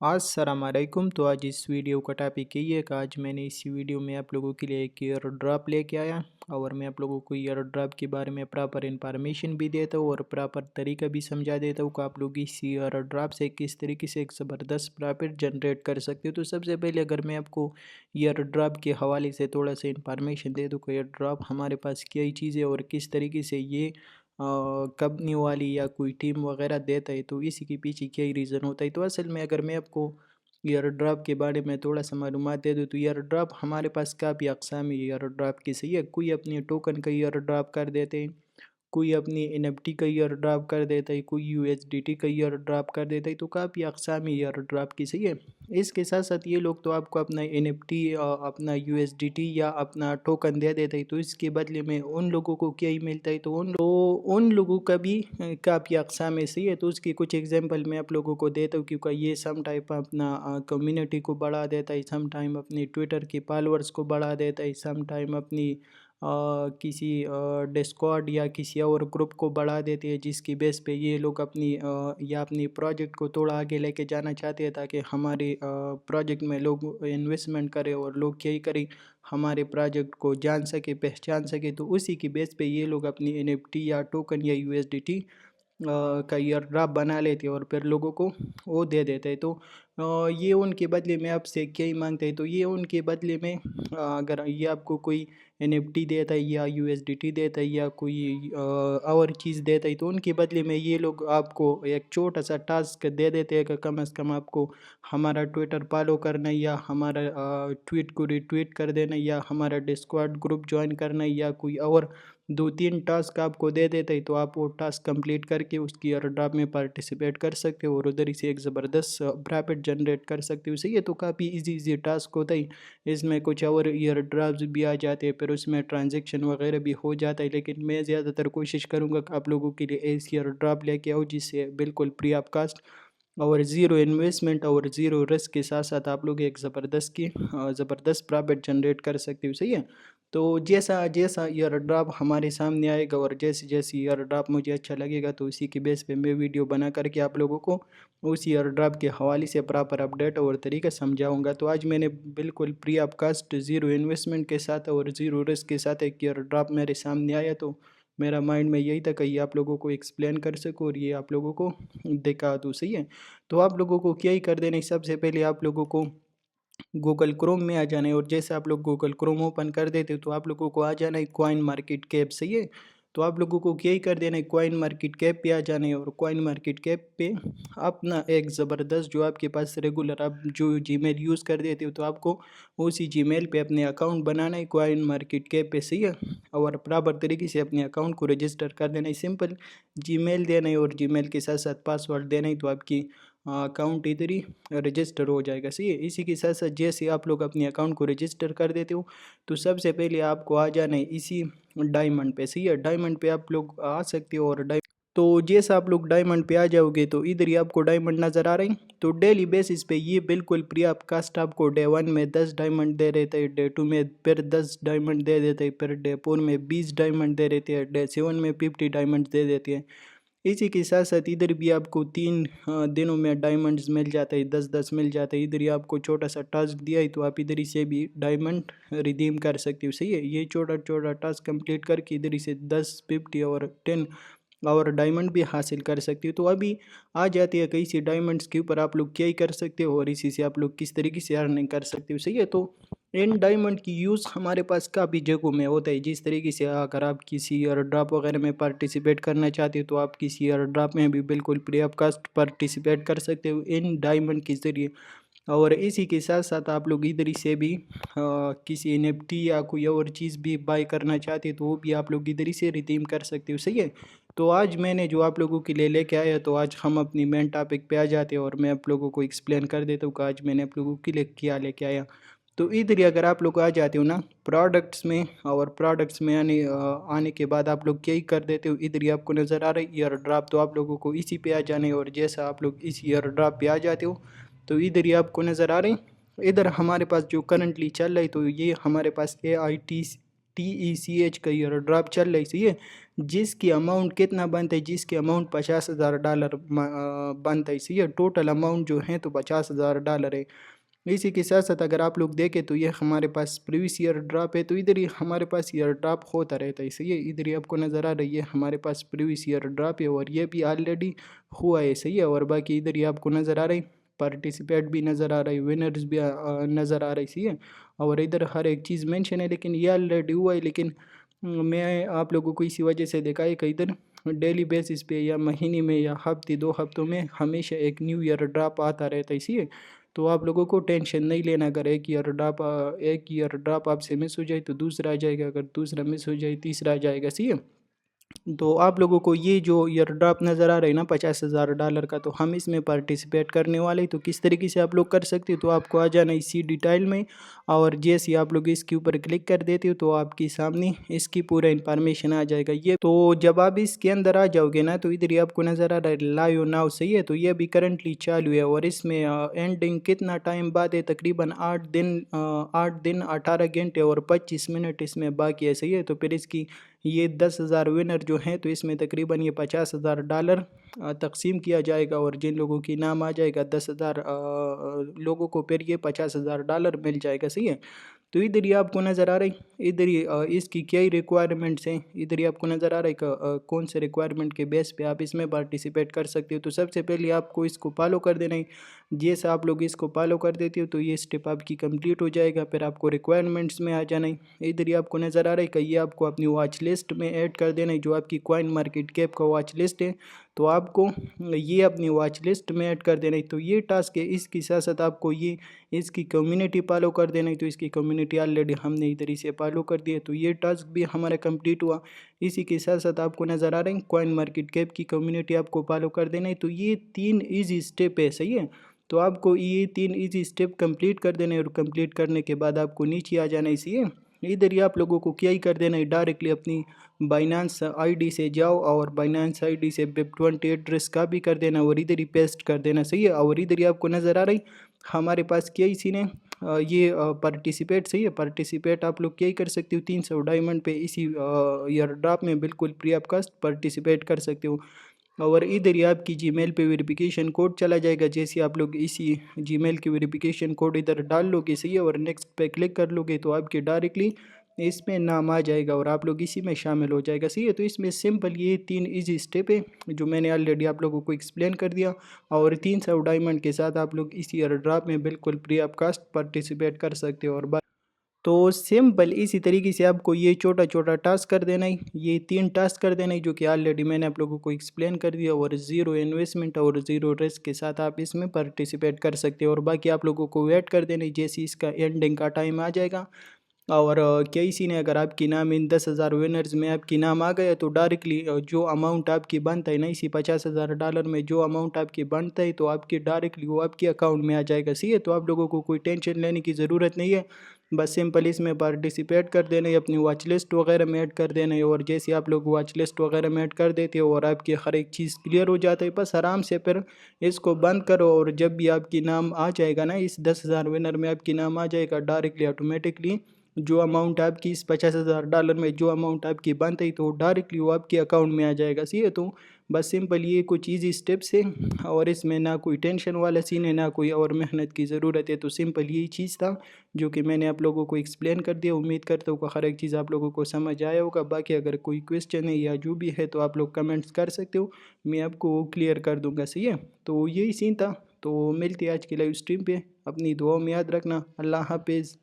अस्सलाम वालेकुम। तो आज इस वीडियो का टॉपिक यही है कि आज मैंने इस वीडियो में आप लोगों के लिए एक ईयर ड्रॉप लेके आया और मैं आप लोगों को ईयर ड्रॉप के बारे में प्रॉपर इन्फॉर्मेशन भी देता हूँ और प्रॉपर तरीका भी समझा देता हूँ कि आप लोग इस ईयर ड्रॉप से किस तरीके से एक ज़बरदस्त प्रॉफिट जनरेट कर सकते हो। तो सबसे पहले अगर मैं आपको ईयर ड्रॉप के हवाले से थोड़ा सा इन्फॉर्मेशन दे दूँ कि ईयर ड्रॉप हमारे पास क्या ही चीज़ है और किस तरीके से ये कंपनी वाली या कोई टीम वगैरह देता है, तो इसी के पीछे क्या ही रीज़न होता है। तो असल में अगर मैं आपको ईयर ड्रॉप के बारे में थोड़ा सा मालूमात दे दूँ तो ईयर ड्रॉप हमारे पास काफ़ी अक़साम है ईयर ड्रॉप की। सही है, कोई अपनी टोकन का ईयर ड्रॉप कर देते हैं, कोई अपनी एनएफटी का ईयर ड्रॉप कर देता है, कोई यूएसडीटी का ईयर ड्रॉप कर देता है। तो काफ़ी अक़साम है ईयर ड्रॉप की। सही है, इसके साथ साथ ये लोग तो आपको अपना एनएफटी अपना यूएसडीटी या अपना टोकन दे देता है, तो इसके बदले में उन लोगों को क्या ही मिलता है। तो उन लोगों का भी काफ़ी अक़साम है। सही है, तो उसकी कुछ एग्जांपल मैं आप लोगों को देता हूँ, क्योंकि ये सम टाइप अपना कम्युनिटी को बढ़ा देता है, सम टाइम अपनी ट्विटर के फॉलोअर्स को बढ़ा देता है, सम टाइम अपनी किसी डिस्कॉर्ड या किसी और ग्रुप को बढ़ा देते हैं, जिसकी बेस पे ये लोग अपनी या अपनी प्रोजेक्ट को थोड़ा आगे लेके जाना चाहते हैं, ताकि हमारे प्रोजेक्ट में लोग इन्वेस्टमेंट करें और लोग क्या ही करें, हमारे प्रोजेक्ट को जान सके पहचान सके। तो उसी की बेस पे ये लोग अपनी एनएफटी या टोकन या यूएसडीटी का ईयर ड्रॉप बना लेते हैं और फिर लोगों को वो दे देते हैं। तो ये उनके बदले में आपसे क्या ही मांगते हैं, तो ये उनके बदले में अगर ये आपको कोई एनएफटी देता है या यूएसडीटी देता है या कोई और चीज़ देता है, तो उनके बदले में ये लोग आपको एक छोटा सा टास्क दे देते हैं कि कम से कम आपको हमारा ट्विटर फॉलो करना है या हमारा ट्वीट को रिट्वीट कर देना है या हमारा डिस्कॉर्ड ग्रुप ज्वाइन करना है या कोई और 2-3 टास्क आपको दे देते हैं। तो आप वो टास्क कंप्लीट करके उसकी ईयर ड्रॉप में पार्टिसिपेट कर सकते हो और उधर ही से एक ज़बरदस्त प्रॉफिट जनरेट कर सकते हो। सही है, तो काफ़ी इजी टास्क होता है। इसमें कुछ और ईयर ड्रॉप्स भी आ जाते हैं, फिर उसमें ट्रांजेक्शन वगैरह भी हो जाता है, लेकिन मैं ज़्यादातर कोशिश करूँगा कि आप लोगों के लिए ऐसी ईयर ड्रॉप लेके आऊँ जिससे बिल्कुल फ्री ऑफ कास्ट और ज़ीरो इन्वेस्टमेंट और ज़ीरो रिस्क के साथ साथ आप लोग एक ज़बरदस्त प्रॉफिट जनरेट कर सकते हो। सही है, तो जैसा जैसा ईयर ड्रॉप हमारे सामने आएगा और जैसे जैसे ईयर ड्रॉप मुझे अच्छा लगेगा, तो उसी के बेस पे मैं वीडियो बना करके आप लोगों को उस ईयर ड्रॉप के हवाले से प्रॉपर अपडेट और तरीका समझाऊंगा। तो आज मैंने बिल्कुल free of cost zero investment के साथ और ज़ीरो रिस्क के साथ एक ईयर ड्रॉप मेरे सामने आया, तो मेरा माइंड में यही था कि ये आप लोगों को एक्सप्लेन कर सकूँ और ये आप लोगों को दिखा दूँ। सही है, तो आप लोगों को क्या ही कर देना है, सबसे पहले आप लोगों को गूगल क्रोम में आ जाना है और जैसे आप लोग गूगल क्रोम ओपन कर देते हो तो आप लोगों को आ जाना है कॉइन मार्केट कैप। सही है, तो आप लोगों को क्या ही कर देना है, कॉइन मार्केट कैप पे आ जाना है और कॉइन मार्केट कैप पे अपना एक ज़बरदस्त जो आपके पास रेगुलर आप जो जीमेल यूज़ कर देते हो, तो आपको उसी जीमेल पे अपने अकाउंट बनाना है कॉइन मार्केट कैप पे। सही है, और बराबर तरीके से अपने अकाउंट को रजिस्टर कर देना है। सिंपल जीमेल देना है और जीमेल के साथ साथ पासवर्ड देना है, तो आपकी अकाउंट इधर ही रजिस्टर हो जाएगा। सही है, इसी के साथ साथ जैसे आप लोग अपने अकाउंट को रजिस्टर कर देते हो, तो सबसे पहले आपको आ जाना है इसी डायमंड पे। सही है, डायमंड पे आप लोग आ सकते हो और तो जैसा आप लोग डायमंड पे आ जाओगे तो इधर ही आपको डायमंड नज़र आ रहे हैं। तो डेली बेसिस पे ये बिल्कुल फ्री ऑफ कास्ट आपको डे 1 में 10 डायमंड दे देते हैं, डे 2 में फिर 10 डायमंड दे देते हैं, फिर डे 4 में 20 डायमंड दे देते हैं, डे 7 में 50 डायमंड दे देते हैं। इसी के साथ साथ इधर भी आपको 3 दिनों में डायमंड्स मिल जाता है, 10-10 मिल जाता है। इधर ही आपको छोटा सा टास्क दिया है, तो आप इधर ही से भी डायमंड रिडीम कर सकते हो। सही है, ये छोटा छोटा टास्क कंप्लीट करके इधर ही से 10, 50 और 10 और डायमंड भी हासिल कर सकते हो। तो अभी आ जाती है कई सी डायमंड्स के ऊपर आप लोग क्या ही कर सकते हो और इसी से आप लोग किस तरीके से अर्निंग कर सकते हो। सही है, तो इन डायमंड की यूज़ हमारे पास काफ़ी जगहों में होता है। जिस तरीके से अगर आप किसी ईयर ड्रॉप वगैरह में पार्टिसिपेट करना चाहते हो, तो आप किसी ईयर ड्रॉप में भी बिल्कुल फ्री ऑफ कास्ट पार्टिसिपेट कर सकते हो इन डायमंड के ज़रिए। और इसी के साथ साथ आप लोग इधर ही से भी किसी एनएफटी या कोई और चीज़ भी बाय करना चाहते हो, तो वो भी आप लोग इधर ही से रिडीम कर सकते हो। सही है, तो आज मैंने जो आप लोगों के लिए लेके आया, तो आज हम अपनी मेन टॉपिक पे आ जाते हैं और मैं आप लोगों को एक्सप्लेन कर देता हूँ कि आज मैंने आप लोगों के लिए क्या लेके आया। तो इधर ही अगर आप लोग आ जाते हो ना प्रोडक्ट्स में, और प्रोडक्ट्स में आने के बाद आप लोग क्या ही कर देते हो, इधर ही आपको नज़र आ रहा है ईयर ड्रॉप, तो आप लोगों को इसी पे आ जाना है। और जैसा आप लोग इस ईयर ड्रॉप पे आ जाते हो, तो इधर ही आपको नज़र आ रहे हैं, इधर हमारे पास जो करंटली चल रहा है, तो ये हमारे पास AITECH का ईयर ड्रॉप चल रहा है। सही है, جس کی اماؤنٹ کتنا بنتا ہے، جس کی اماؤنٹ $50,000 بنتا ہے، صحیح ہے، ٹوٹل اماؤنٹ جو ہے تو $50,000 ہے۔ اسی کے ساتھ ساتھ اگر آپ لوگ دیکھیں تو یہ ہمارے پاس پریویس ایئر ڈراپ ہے، تو ادھر ہی ہمارے پاس ایئر ڈراپ ہوتا رہتا ہے، صحیح ہے، ادھر ہی آپ کو نظر آ رہی ہے ہمارے پاس پریویس ایئر ڈراپ ہے اور یہ بھی آلریڈی ہوا ہے، صحیح ہے، اور باقی ادھر ہی آپ کو نظر آ رہی پارٹیسپیٹ بھی نظر آ رہی، ونرز بھی نظر آ رہی، صحیح ہے، اور ادھر ہر ایک چیز مینشن ہے، لیکن یہ آلریڈی ہوا ہے، لیکن میں آپ لوگوں کو اسی وجہ سے دکھائی کہ ادھر ڈیلی بیسس پہ یا مہینے میں یا ہفتے 2 ہفتوں میں ہمیشہ ایک نیو ایئر ڈراپ آتا رہتا ہے، اسی ہے، تو آپ لوگوں کو ٹینشن نہیں لینا، اگر ایک ایئر ڈراپ آپ سے مس ہو جائے تو دوسرا آ جائے گا، اگر دوسرا مس ہو جائے تیسرا آ جائے گا، صحیح ہے۔ تو آپ لوگوں کو یہ جو ایئر ڈراپ نظر آ رہا ہے نا $50,000 کا، تو ہم اس میں پارٹیسپیٹ کرنے والے، تو کس طریقے سے آپ لوگ کر سکتے ہو، تو آپ کو آ جانا اسی ڈیٹیل میں، اور جیسے آپ لوگ اس کے اوپر کلک کر دیتے ہو تو آپ کے سامنے اس کی پورا انفارمیشن آ جائے گا۔ یہ تو جب آپ اس کے اندر آ جاؤ گے نا تو ادھر ہی آپ کو نظر آ رہا ہے لائیو ناؤ، صحیح ہے، تو یہ بھی کرنٹلی چالو ہے، اور اس میں اینڈنگ کتنا ٹائم بعد ہے، تقریباً 8 دن 18 گھنٹے اور 25 منٹ اس میں باقی ہے، صحیح ہے، تو پھر اس کی یہ 10,000 ونر جو ہیں تو اس میں تقریباً یہ $50,000 تقسیم کیا جائے گا، اور جن لوگوں کی نام آ جائے گا 10,000 لوگوں کو پھر یہ $50,000 مل جائے گا، صحیح ہے۔ تو ادھر ہی آپ کو نظر آ رہی ادھر ہی اس کی کیا ہی ریکوائرمنٹس ہیں، ادھر ہی آپ کو نظر آ رہا ہے کہ کون سے ریکوائرمنٹ کے بیس پہ آپ اس میں پارٹیسپیٹ کر سکتے ہو۔ تو سب سے پہلے آپ کو اس کو فالو کر دینا ہے، جیسا آپ لوگ اس کو فالو کر دیتے ہو تو یہ اسٹیپ آپ کی کمپلیٹ ہو جائے گا، پھر آپ کو ریکوائرمنٹس میں آ جانا ہے، ادھر ہی آپ کو نظر آ رہا ہے کہ یہ آپ کو اپنی واچ لسٹ میں ایڈ کر دینا ہے، جو آپ کی کوائن مارکیٹ کیپ کا واچ لسٹ ہے تو آپ کو یہ اپنی واچ لسٹ میں ایڈ کر دینا ہے۔ تو یہ ٹاسک ہے، اس کی ساتھ ساتھ آپ کو یہ اس کی کمیونٹی فالو کر دینا ہے، تو اس کی کمیونٹی آلریڈی ہم نے ادھر سے فالو کر دی ہے، تو یہ ٹاسک بھی ہمارا کمپلیٹ ہوا۔ اسی کے ساتھ ساتھ آپ کو نظر آ رہے ہیں کوائن مارکیٹ کیپ کی کمیونٹی آپ کو فالو کر دینا ہے، تو یہ 3 ایزی اسٹیپ ہے، صحیح ہے، تو آپ کو یہ 3 ایزی اسٹیپ کمپلیٹ کر دینا ہے، اور کمپلیٹ کرنے کے بعد آپ کو نیچے آ جانا ہے، صحیح ہے۔ ادھر ہی آپ لوگوں کو کیا ہی کر دینا ہے، ڈائریکٹلی اپنی بائنانس آئی ڈی سے جاؤ اور بائنانس آئی ڈی سے BIP20 ایڈریس کاپی کر دینا اور ادھر ہی پیسٹ کر دینا، صحیح ہے، اور ادھر ہی آپ کو نظر آ رہی ہمارے پاس کیا ہی سین ہے، یہ پارٹیسپیٹ، صحیح ہے، پارٹیسپیٹ آپ لوگ کیا ہی کر سکتے ہو 300 ڈائمنڈ پہ اسی ایئر ڈراپ میں بالکل فری آف کاسٹ پارٹیسپیٹ کر سکتے ہو، اور ادھر ہی آپ کی جی میل پہ ویریفیکیشن کوڈ چلا جائے گا، جیسے آپ لوگ اسی جی میل کی ویریفیکیشن کوڈ ادھر ڈال لو گے، صحیح ہے، اور نیکسٹ پہ کلک کر لو گے تو آپ کے ڈائریکٹلی اس میں نام آ جائے گا اور آپ لوگ اسی میں شامل ہو جائے گا، صحیح ہے۔ تو اس میں سمپل یہ 3 ایزی اسٹیپ ہے جو میں نے آلریڈی آپ لوگوں کو ایکسپلین کر دیا، اور 300 ڈائمنڈ کے ساتھ آپ لوگ اسی ایئر ڈراپ میں بالکل فری آف کاسٹ پارٹیسپیٹ کر سکتے ہو، اور تو سمپل اسی طریقے سے آپ کو یہ چھوٹا چھوٹا ٹاسک کر دینا ہے، یہ 3 ٹاسک کر دینا ہے جو کہ آلریڈی میں نے آپ لوگوں کو ایکسپلین کر دیا، اور 0 انویسٹمنٹ اور 0 رسک کے ساتھ آپ اس میں پارٹیسپیٹ کر سکتے ہو، اور باقی آپ لوگوں کو ویٹ کر دینا ہے جیسے اس کا اینڈنگ کا ٹائم آ جائے گا، اور کسی نے اگر آپ کی نام ان 10,000 ونرز میں آپ کی نام آ گیا تو ڈائریکٹلی جو اماؤنٹ آپ کی بنتا ہے نا اسی $50,000 میں جو اماؤنٹ آپ کی بنتا ہے تو آپ کی ڈائریکٹلی وہ آپ کے اکاؤنٹ میں آ جائے گا، صحیح ہے، تو آپ لوگوں کو کوئی ٹینشن لینے کی ضرورت نہیں ہے، بس سمپل اس میں پارٹیسپیٹ کر دینا ہے، اپنی واچ لسٹ وغیرہ میں ایڈ کر دینا ہے، اور جیسے آپ لوگ واچ لسٹ وغیرہ میں ایڈ کر دیتے ہو اور آپ کی ہر ایک چیز کلیئر ہو جاتا ہے، بس آرام سے پھر اس کو بند کرو، اور جب بھی آپ کی نام آ جائے گا نا اس 10,000 ونر میں آپ کی نام آ جائے گا ڈائریکٹلی آٹومیٹکلی جو اماؤنٹ آپ کی اس $50,000 میں جو اماؤنٹ آپ کی بنتا ہے تو ڈائریکٹلی وہ آپ کے اکاؤنٹ میں آ جائے گا، صحیح ہے۔ تو بس سمپل یہ کچھ ایزی اسٹیپس ہے، اور اس میں نہ کوئی ٹینشن والا سین ہے نہ کوئی اور محنت کی ضرورت ہے، تو سمپل یہی چیز تھا جو کہ میں نے آپ لوگوں کو ایکسپلین کر دیا، امید کرتا ہوں کہ ہر ایک چیز آپ لوگوں کو سمجھ آیا ہوگا، باقی اگر کوئی کویسچن ہے یا جو بھی ہے تو آپ لوگ کمنٹس کر سکتے ہو، میں آپ کو کلیئر کر دوں گا، صحیح ہے۔ تو یہی سین تھا، تو ملتے ہیں آج کی لائیو اسٹریم پہ، اپنی دعاؤں میں یاد رکھنا، اللہ حافظ۔